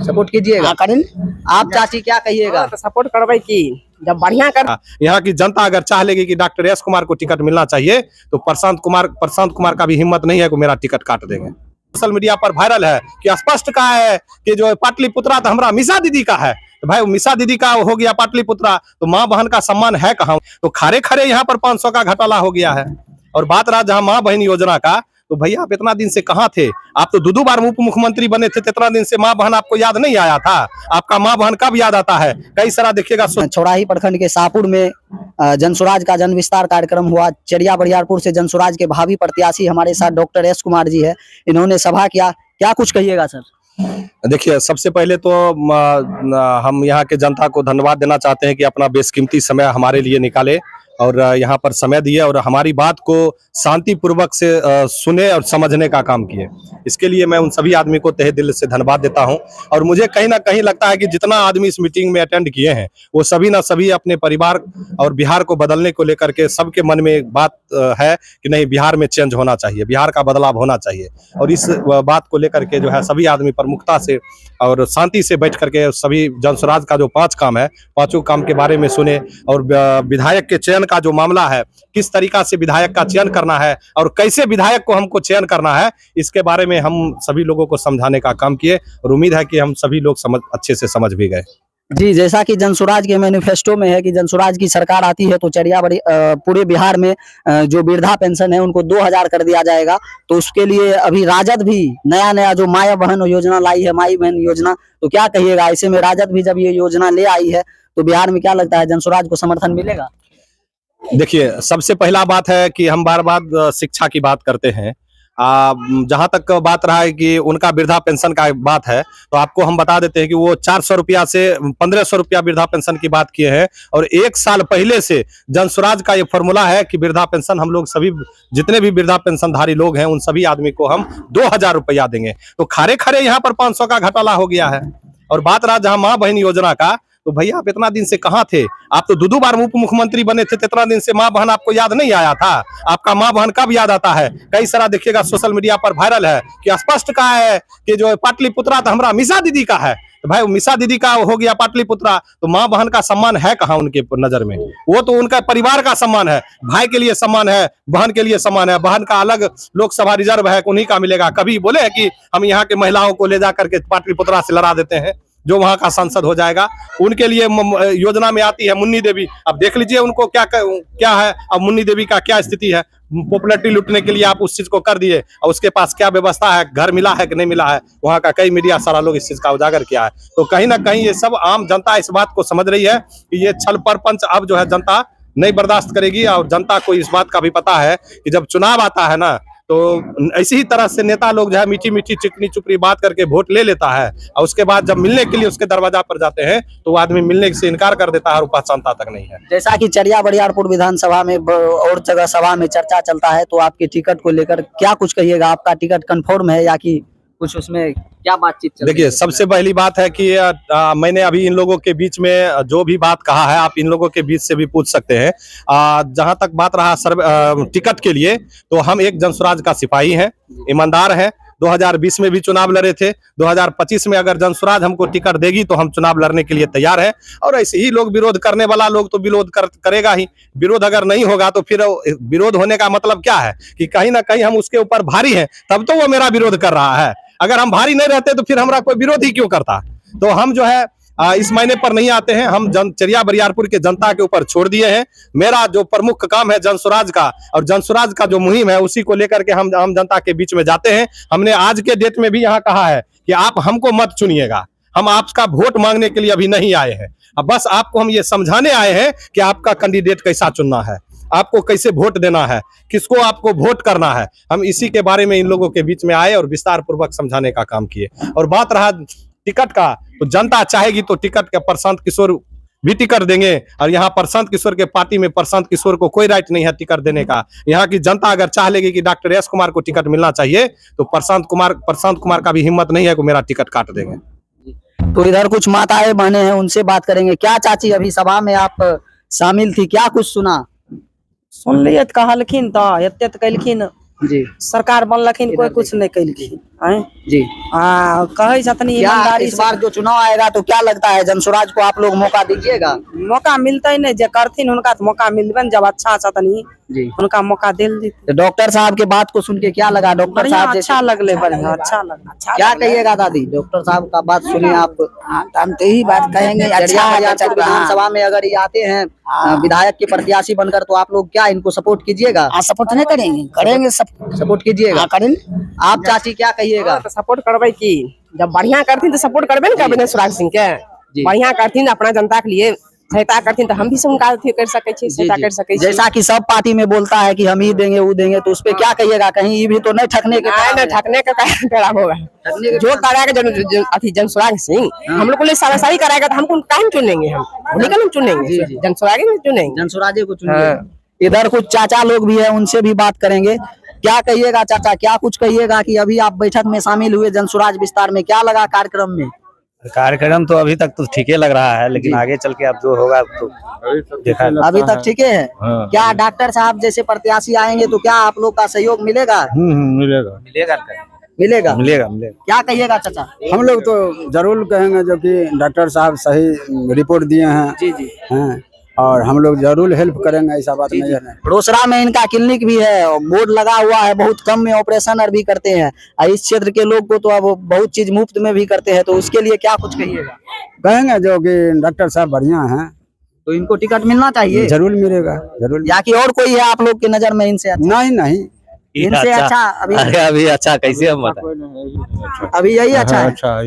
Support कीजिएगा। आप चाची क्या कहिएगा? तो सपोर्ट करवाई की जब बढ़िया कर। यहाँ की जनता अगर चाह लेगी कि डॉक्टर एस कुमार को टिकट मिलना चाहिए तो प्रशांत कुमार का भी हिम्मत नहीं है कि मेरा टिकट काट देंगे। सोशल मीडिया पर वायरल है कि स्पष्ट कहा है कि जो पाटलिपुत्रा तो हमारा मिसा दीदी का है। तो भाई मिसा दीदी का हो गया पाटलिपुत्रा, तो माँ बहन का सम्मान है कहाँ? तो खरे खरे यहाँ पर 500 का घोटाला हो गया है। और बात रहा जहाँ माँ बहन योजना का, तो भैया आप इतना दिन से कहाँ थे? आप तो दो बार उप मुख्यमंत्री बने थे, इतना दिन से माँ बहन आपको याद नहीं आया था? आपका माँ बहन कब याद आता है? कई सारा देखिएगा। चौराही प्रखंड के शाहपुर में जनसुराज का जन विस्तार कार्यक्रम हुआ। चरिया बरियारपुर से जनसुराज के भावी प्रत्याशी हमारे साथ डॉक्टर एस कुमार जी है, इन्होंने सभा किया। क्या कुछ कहिएगा सर? देखिए, सबसे पहले तो हम यहाँ के जनता को धन्यवाद देना चाहते हैं कि अपना बेशकीमती समय हमारे लिए निकाले और यहाँ पर समय दिए और हमारी बात को शांतिपूर्वक से सुने और समझने का काम किए। इसके लिए मैं उन सभी आदमी को तहे दिल से धन्यवाद देता हूं। और मुझे कहीं ना कहीं लगता है कि जितना आदमी इस मीटिंग में अटेंड किए हैं वो सभी ना सभी अपने परिवार और बिहार को बदलने को लेकर के सबके मन में एक बात है कि नहीं, बिहार में चेंज होना चाहिए, बिहार का बदलाव होना चाहिए। और इस बात को लेकर के जो है सभी आदमी प्रमुखता से और शांति से बैठ करके सभी जनसुराज का जो 5 काम है, 5 काम के बारे में सुने। और विधायक के चयन का जो मामला है, किस तरीका से विधायक का चयन करना है और कैसे विधायक को हमको चयन करना है, इसके बारे में हम सभी लोगों को समझाने का काम किए और उम्मीद है कि हम सभी लोग अच्छे से समझ भी गए। जी, जैसा कि जनसुराज के मैनिफेस्टो में है कि जनसुराज की सरकार आती है तो पूरे बिहार में जो वृद्धा पेंशन है उनको 2000 कर दिया जाएगा। तो उसके लिए अभी राजद भी नया जो माया बहन योजना लाई है, माई बहन योजना, तो क्या कहिएगा? ऐसे में राजद भी जब ये योजना ले आई है तो बिहार में क्या लगता है जनसुराज को समर्थन मिलेगा? देखिए, सबसे पहला बात है कि हम बार-बार शिक्षा की बात करते हैं। जहां तक बात रहा है कि उनका वृद्धा पेंशन का बात है, तो आपको हम बता देते हैं कि वो 400 रुपया से 1500 रुपया वृद्धा पेंशन की बात किए हैं। और 1 साल पहले से जनसुराज का ये फॉर्मूला है कि वृद्धा पेंशन हम लोग सभी जितने भी वृद्धा पेंशनधारी लोग हैं उन सभी आदमी को हम 2000 रुपया देंगे। तो खरे खरे यहाँ पर 500 का घोटाला हो गया है। और बात रहा जहाँ माँ बहन योजना का, तो भैया आप इतना दिन से कहाँ थे? आप तो दो बार उप मुख्यमंत्री बने थे, इतना दिन से माँ बहन आपको याद नहीं आया था? आपका माँ बहन कब याद आता है? कई सारा देखिएगा सोशल मीडिया पर वायरल है कि स्पष्ट कहा है कि जो पाटलिपुत्रा तो हमारा मिसा दीदी का है। तो भाई मिसा दीदी का हो गया पाटलिपुत्रा, तो माँ बहन का सम्मान है कहाँ उनके नजर में? वो तो उनका परिवार का सम्मान है, भाई के लिए सम्मान है, बहन के लिए सम्मान है। बहन का अलग लोकसभा रिजर्व है, उन्हीं का मिलेगा। कभी बोले है कि हम यहाँ के महिलाओं को ले जा करके पाटलिपुत्रा से लड़ा देते हैं, जो वहां का सांसद हो जाएगा? उनके लिए योजना में आती है मुन्नी देवी। अब देख लीजिए उनको क्या है, अब मुन्नी देवी का क्या स्थिति है। पॉपुलरिटी लूटने के लिए आप उस चीज को कर दिए और उसके पास क्या व्यवस्था है, घर मिला है कि नहीं मिला है, वहां का कई मीडिया सारा लोग इस चीज का उजागर किया है। तो कहीं ना कहीं ये सब आम जनता इस बात को समझ रही है कि ये छल परपंच अब जो है जनता नहीं बर्दाश्त करेगी। और जनता को इस बात का भी पता है कि जब चुनाव आता है ना, तो इसी तरह से नेता लोग जो है मीठी मीठी चिकनी चुपड़ी बात करके वोट ले लेता है और उसके बाद जब मिलने के लिए उसके दरवाजा पर जाते हैं तो वो आदमी मिलने से इनकार कर देता है और पहचानता तक नहीं है। जैसा कि चरिया बरियारपुर विधानसभा में और जगह सभा में चर्चा चलता है, तो आपके टिकट को लेकर क्या कुछ कहिएगा? आपका टिकट कंफर्म है या कि कुछ उसमें क्या बातचीत चल रही है? देखिए, सबसे पहली बात है कि मैंने अभी इन लोगों के बीच में जो भी बात कहा है आप इन लोगों के बीच से भी पूछ सकते हैं। जहां तक बात रहा टिकट के लिए, तो हम एक जनसुराज का सिपाही हैं, ईमानदार हैं। 2020 में भी चुनाव लड़े थे, 2025 में अगर जनसुराज हमको टिकट देगी तो हम चुनाव लड़ने के लिए तैयार हैं। और ऐसे ही लोग विरोध करने वाला लोग तो विरोध करेगा ही। विरोध अगर नहीं होगा तो फिर विरोध होने का मतलब क्या है कि कहीं ना कहीं हम उसके ऊपर भारी हैं, तब तो वो मेरा विरोध कर रहा है। अगर हम भारी नहीं रहते तो फिर हमारा कोई विरोध ही क्यों करता? तो हम जो है इस महीने पर नहीं आते हैं, हम चरिया बरियारपुर के जनता के ऊपर छोड़ दिए हैं। मेरा जो प्रमुख काम है जनसुराज का, और जनसुराज का जो मुहिम है उसी को लेकर के हम जनता के बीच में जाते हैं। हमने आज के डेट में भी यहाँ कहा है कि आप हमको मत चुनिएगा, हम आपका वोट मांगने के लिए अभी नहीं आए हैं। अब बस आपको हम ये समझाने आए हैं कि आपका कैंडिडेट कैसा चुनना है, आपको कैसे वोट देना है, किसको आपको वोट करना है। हम इसी के बारे में इन लोगों के बीच में आए और विस्तार पूर्वक समझाने का काम किए। और बात रहा टिकट का, तो जनता चाहेगी तो टिकट के प्रशांत किशोर भी टिकट देंगे। और यहाँ प्रशांत किशोर के पार्टी में प्रशांत किशोर को कोई राइट नहीं है टिकट देने का। यहाँ की जनता अगर चाह लेगी कि डॉक्टर एस कुमार को टिकट मिलना चाहिए तो प्रशांत कुमार का भी हिम्मत नहीं है कि मेरा टिकट काट देंगे। तो इधर कुछ माताएं बहने हैं, उनसे बात करेंगे। क्या चाची, अभी सभा में आप शामिल थी, क्या कुछ सुना? सुन लिए कहलखिन तो एते कैलखिन जी, सरकार बनलखिन कोई कुछ नहीं कैलखिन। हैं? जी। कहे जतनी क्या ईमानदारी इस बार जो चुनाव आएगा तो क्या लगता है जनसुराज को आप लोग मौका दीजिएगा? मौका मिलता ही नहीं, जे करथिन उनका तो मौका मिलबन, जब अच्छा तनी जी। उनका मौका दिल दी। तो डॉक्टर साहब के बात को सुन के क्या लगा? डॉक्टर बढ़िया, साहब अच्छा लगले, बढ़िया अच्छा लगा। क्या कहिएगा दादी? डॉक्टर साहब का बात सुनिए आप। हम तो यही बात कहेंगे, अच्छा बरियारपुर विधानसभा में अगर ये आते हैं विधायक के प्रत्याशी बनकर, तो आप लोग क्या इनको सपोर्ट कीजिएगा? सपोर्ट नहीं करेंगे, करेंगे सपोर्ट कीजिएगा। करेंगे। आप चाची क्या कहिएगा? तो सपोर्ट करबे की, जब बढ़िया करथिन तो सपोर्ट करबे न करबे सुराग सिंह के। बढ़िया करथिन अपना जनता के लिए सहायता करथिन तो हम भी उनका कर सके छी, सहायता कर सके छी। जैसा कि सब पार्टी में बोलता है कि हम ही देंगे वो देंगे, तो उस पे क्या कहिएगा? कहीं ये भी तो नहीं ठगने के नहीं ठगने का खराब होगा। जो कराएगा अथी जनसुराग सिंह, हम लोग को लिए सारा कराएगा तो हमको काहे चुनेंगे? हम उन्हीं का चुनेंगे, जनसुराग ही चुनेंगे, जनसुराजे को चुनेंगे। इधर कुछ चाचा लोग भी है, उनसे भी बात करेंगे। क्या कहिएगा चाचा, क्या कुछ कहिएगा कि अभी आप बैठक में शामिल हुए जनसुराज विस्तार में, क्या लगा कार्यक्रम में? कार्यक्रम तो अभी तक तो ठीक ही लग रहा है, लेकिन आगे चल के अब जो होगा तो देखा। अभी तक ठीक है। हाँ। क्या डॉक्टर साहब जैसे प्रत्याशी आएंगे तो क्या आप लोग का सहयोग मिलेगा? मिलेगा मिलेगा मिलेगा मिलेगा मिलेगा। क्या कहिएगा चाचा? हम लोग तो जरूर कहेंगे, जो कि डॉक्टर साहब सही रिपोर्ट दिए हैं। जी जी। हैं, और हम लोग जरूर हेल्प करेंगे, ऐसा बात नहीं है। रोसड़ा में इनका क्लिनिक भी है और बोर्ड लगा हुआ है, बहुत कम में ऑपरेशन और भी करते हैं। और इस क्षेत्र के लोग को तो अब बहुत चीज मुफ्त में भी करते हैं, तो उसके लिए क्या कुछ कहिएगा? कहेंगे जो कि डॉक्टर साहब बढ़िया हैं, तो इनको टिकट मिलना चाहिए, जरूर मिलेगा, जरूर। या कि और कोई है आप लोग की नजर में इनसे अच्छा? नहीं इनसे अच्छा अभी अच्छा कैसे हम बताएं? अभी यही अच्छा है। अच्छा